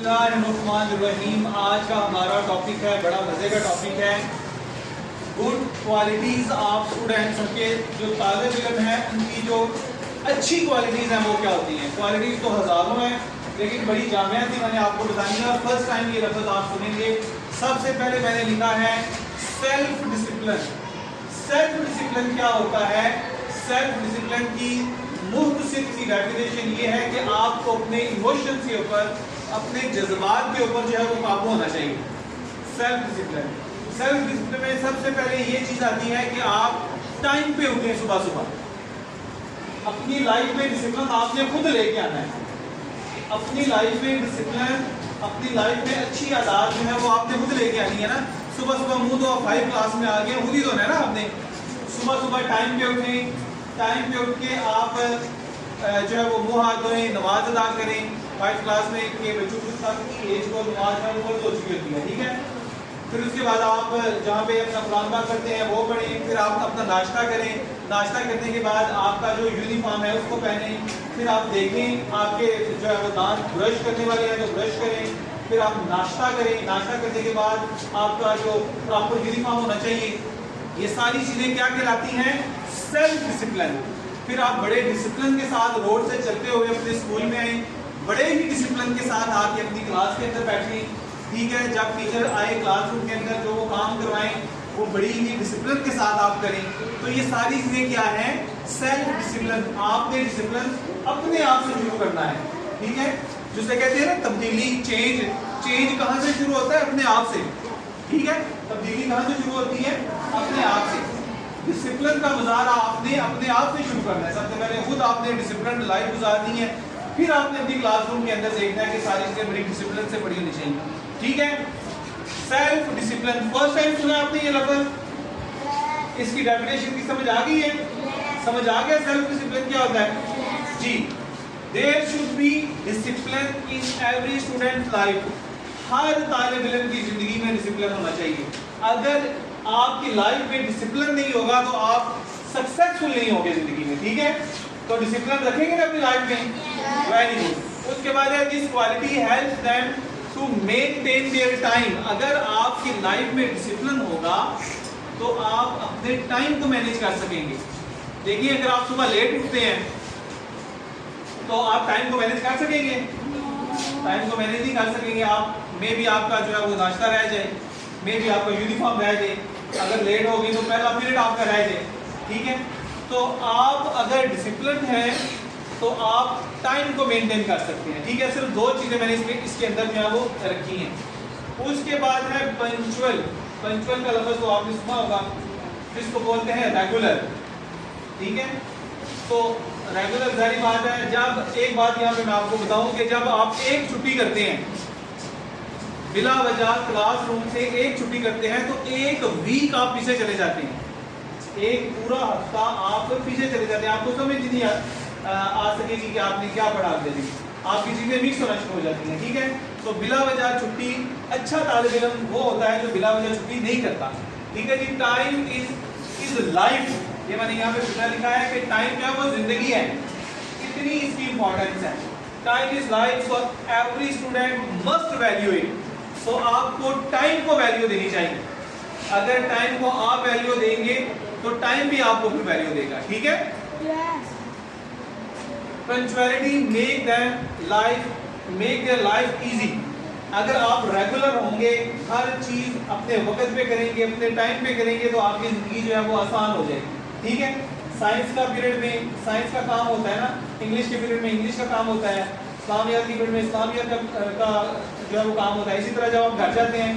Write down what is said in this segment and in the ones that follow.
बिस्मिल्लाहिर्रहमानिर्रहीम। आज का हमारा टॉपिक है, बड़ा मज़े का टॉपिक है, गुड क्वालिटीज़ ऑफ स्टूडेंट्स के जो तालिब इल्म हैं उनकी जो अच्छी क्वालिटीज़ हैं वो क्या होती हैं। क्वालिटीज़ तो हज़ारों हैं लेकिन बड़ी जामिया थी, मैंने आपको बताई है और फर्स्ट टाइम ये लफ्ज़ आप सुनेंगे। सबसे पहले मैंने लिखा है सेल्फ डिसिप्लिन। सेल्फ डिसिप्लिन क्या होता है? सेल्फ डिसिप्लिन की मुख्तसर सी डेफिनेशन ये है कि आपको अपने इमोशंस के ऊपर, अपने जज्बात के ऊपर जो है वो काबू होना चाहिए। सेल्फ डिसिप्लिन में सबसे पहले ये चीज़ आती है कि आप टाइम पे उठें सुबह सुबह। अपनी लाइफ में डिसिप्लिन आपने खुद लेके आना है। अपनी लाइफ में डिसिप्लिन, अपनी लाइफ में अच्छी आदत जो है वो आपने खुद लेके आनी है ना। सुबह सुबह मुँह धो, 5 क्लास में आ गए, खुद ही धोना है ना आपने। सुबह सुबह टाइम पे उठें, टाइम पे उठ के आप जो है वो मुँह हाथ धोएं, नमाज अदा करें। 5 क्लास में के बच्चों की एज को नमाज है वो फर्ज हो चुकी होती है, ठीक है। फिर उसके बाद आप जहाँ पे अपना कुरान पाक करते हैं वो पढ़ें। फिर आप अपना नाश्ता करें। नाश्ता करने के बाद आपका जो यूनिफॉर्म है उसको पहनें। फिर आप देखें आपके जो है वो दांत ब्रश करने वाले हैं तो ब्रश करें। फिर आप नाश्ता करें। नाश्ता करने के बाद आपका जो प्रॉपर यूनिफॉर्म होना चाहिए। ये सारी चीज़ें क्या कहलाती हैं? Self discipline. फिर आप बड़े डिसिप्लिन के साथ रोड से चलते हुए अपने स्कूल में आए, बड़े ही डिसिप्लिन के साथ आके अपनी क्लास के अंदर बैठें, ठीक है। जब टीचर आए क्लासरूम के अंदर जो वो काम करवाएं वो बड़ी ही डिसिप्लिन के साथ आप करें। तो ये सारी चीज़ें क्या हैं? Self discipline. आपने डिसिप्लिन अपने आप से शुरू करना है, ठीक है। जिसे कहते हैं ना तब्दीली, चेंज। चेंज कहाँ से शुरू होता है? अपने आप से, ठीक है। तब्दीली कहाँ से शुरू होती है? अपने आप से। डिसिप्लिन का मुजाहरा आपने अपने आप से शुरू करना है। सबसे पहले खुद आपने डिसिप्लिन लाइफ गुजारनी है। फिर आपने अपनी क्लासरूम के अंदर देखना है कि सारी चीज़ें बड़ी डिसिप्लिन से बड़ी होनी चाहिए, ठीक है। सेल्फ डिसिप्लिन फर्स्ट टाइम सुना आपने ये लफ्ज़? इसकी डेफिनेशन की समझ आ गई है? समझ आ गया सेल्फ डिसिप्लिन क्या होता है जी? There should be discipline in every student life. हर तालिब इल्म की ज़िंदगी में डिसिप्लिन होना चाहिए। अगर आपकी लाइफ में डिसिप्लिन नहीं होगा तो आप सक्सेसफुल नहीं होंगे ज़िंदगी में, ठीक है। तो डिसिप्लिन रखेंगे ना अपनी लाइफ में? Very good. उसके बाद है this quality helps them to maintain their time. अगर आपकी लाइफ में डिसिप्लिन होगा तो आप अपने टाइम को मैनेज कर सकेंगे। देखिए अगर आप सुबह लेट उठते हैं तो आप टाइम को मैनेज कर सकेंगे? टाइम को मैनेज नहीं कर सकेंगे आप। मे भी आपका जो है वो नाश्ता रह जाए, मे भी आपका यूनिफॉर्म रह जाए, अगर लेट होगी तो पहला पीरियड आपका रह जाए, ठीक है। तो आप अगर डिसिप्लिन है तो आप टाइम को मेंटेन कर सकते हैं, ठीक है। सिर्फ 2 चीज़ें मैंने इसके अंदर जो है वो रखी हैं। उसके बाद है पंचुअल। पंचुअल का लफ्ज़ तो आपने सुना होगा, जिसको बोलते हैं रेगुलर, ठीक है। तो रेगुलर जारी बात है। जब एक बात यहाँ पे मैं आपको बताऊँ कि जब आप एक छुट्टी करते हैं, बिला वजह क्लासरूम से एक छुट्टी करते हैं तो एक वीक आप पीछे चले जाते हैं। एक पूरा हफ्ता आप पीछे चले जाते हैं। आपको समझ नहीं आ सकेगी कि आपने क्या पढ़ा अगले दिन। आपकी चीज़ें मिक्स होना शुरू हो जाती हैं, ठीक है। तो बिला वजह छुट्टी, अच्छा तालिब इल्म वो होता है जो बिला वजह छुट्टी नहीं करता, ठीक है जी। Time is life. ये मैंने यहाँ पे पूरा लिखा है कि टाइम जो है वो जिंदगी है, इतनी इसकी इंपॉर्टेंस है। Time is life, so every student must value it. सो आपको टाइम को वैल्यू देनी चाहिए। अगर टाइम को आप वैल्यू देंगे तो टाइम भी आपको फिर वैल्यू देगा, ठीक है। Punctuality make their life easy. अगर आप रेगुलर होंगे, हर चीज़ अपने वक्त पे करेंगे, अपने टाइम पे करेंगे तो आपकी ज़िंदगी जो है वो आसान हो जाएगी, ठीक है। साइंस का पीरियड में साइंस का काम होता है ना, इंग्लिश के पीरियड में इंग्लिश का काम होता है, इस्लामियात के पीरियड में इस्लामियात का जो है वो काम होता है। इसी तरह जब आप घर जाते हैं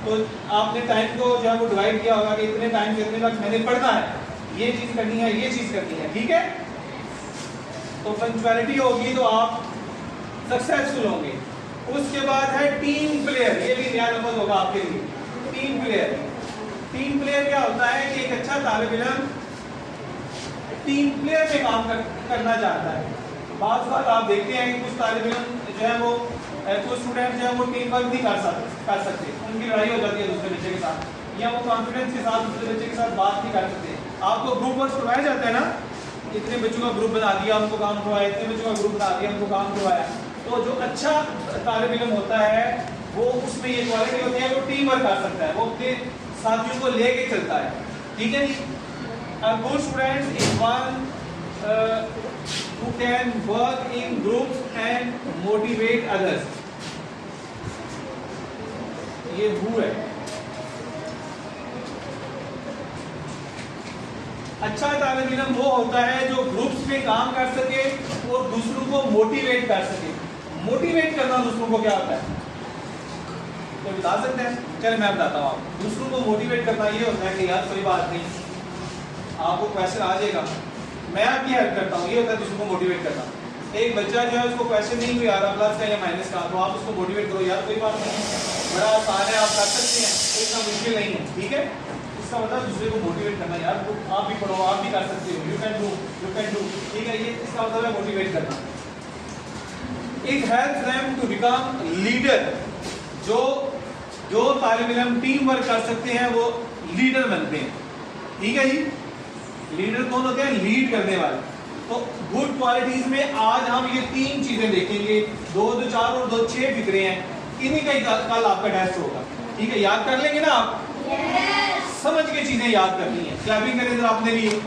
तो आपने टाइम को जो है वो डिवाइड किया होगा कि इतने टाइम से इतने तक मैंने पढ़ना है, ये चीज़ करनी है, ये चीज़ करनी है, ठीक है। तो पंक्चुअलिटी होगी तो आप सक्सेसफुल होंगे। उसके बाद है टीम प्लेयर। ये भी नया लफ्ज़ होगा आपके लिए, टीम प्लेयर। टीम प्लेयर क्या होता है कि एक अच्छा तालिब इल्म टीम प्लेयर पे काम करना चाहता है। बात आप देखते हैं कि कुछ तालिब इल्म जो है वो, कुछ स्टूडेंट जो है वो टीम वर्क नहीं कर सकते, उनकी लड़ाई हो जाती है दूसरे बच्चे के साथ, या वो कॉन्फिडेंस के साथ दूसरे बच्चे के साथ बात नहीं कर सकते। आपको ग्रुप वर्क करवाया जाता है ना, इतने बच्चों का ग्रुप बना दिया, उनको काम करवाया, इतने बच्चों का ग्रुप बना दिया, उनको काम करवाया, तो जो अच्छा तालिब इल्म होता है वो उसमें ये क्वालिटी होती है, वो टीम वर्क कर सकता है, वो अपने साथियों को लेके चलता है। ठीक है जी। A good student is one who can work in groups and motivate others. ये who है। अच्छा तालिब इल्म वो होता है जो ग्रुप्स में काम कर सके और दूसरों को मोटिवेट कर सके। मोटिवेट करना दूसरों को क्या होता है, तो बता सकते हैं? चल मैं बताता हूँ आपको। दूसरों को मोटिवेट करना ये होता है कि यार कोई बात नहीं, आपको क्वेश्चन आ जाएगा, मैं आपकी हेल्प करता हूँ, ये होता है दूसरों को मोटिवेट करना। एक बच्चा जो है उसको क्वेश्चन नहीं भी आ रहा प्लस का या माइनस का, तो आप उसको मोटिवेट करो, यार कोई बात नहीं, बड़ा आसान है, आप कर सकते हैं, इतना मुश्किल नहीं है। ठीक है, इसका मतलब दूसरे को मोटिवेट करना, यार आप भी पढ़ो, आप भी कर सकते हो, यू कैन डू। ठीक है, ये इसका मतलब है मोटिवेट करना। It helps them to become leader. जो तालिब इल्म टीम वर्क कर सकते हैं वो लीडर बनते हैं। ठीक है जी। लीडर कौन होते हैं? लीड करने वाले। तो गुड क्वालिटीज में आज हम ये 3 चीजें देखेंगे, 2 2 4 और 2 6 फिक्रे हैं, इन्हीं का कल आपका टेस्ट होगा। ठीक है, याद कर लेंगे ना आप? समझ के चीजें याद करनी है। क्लैपिंग करें जरा अपने लिए।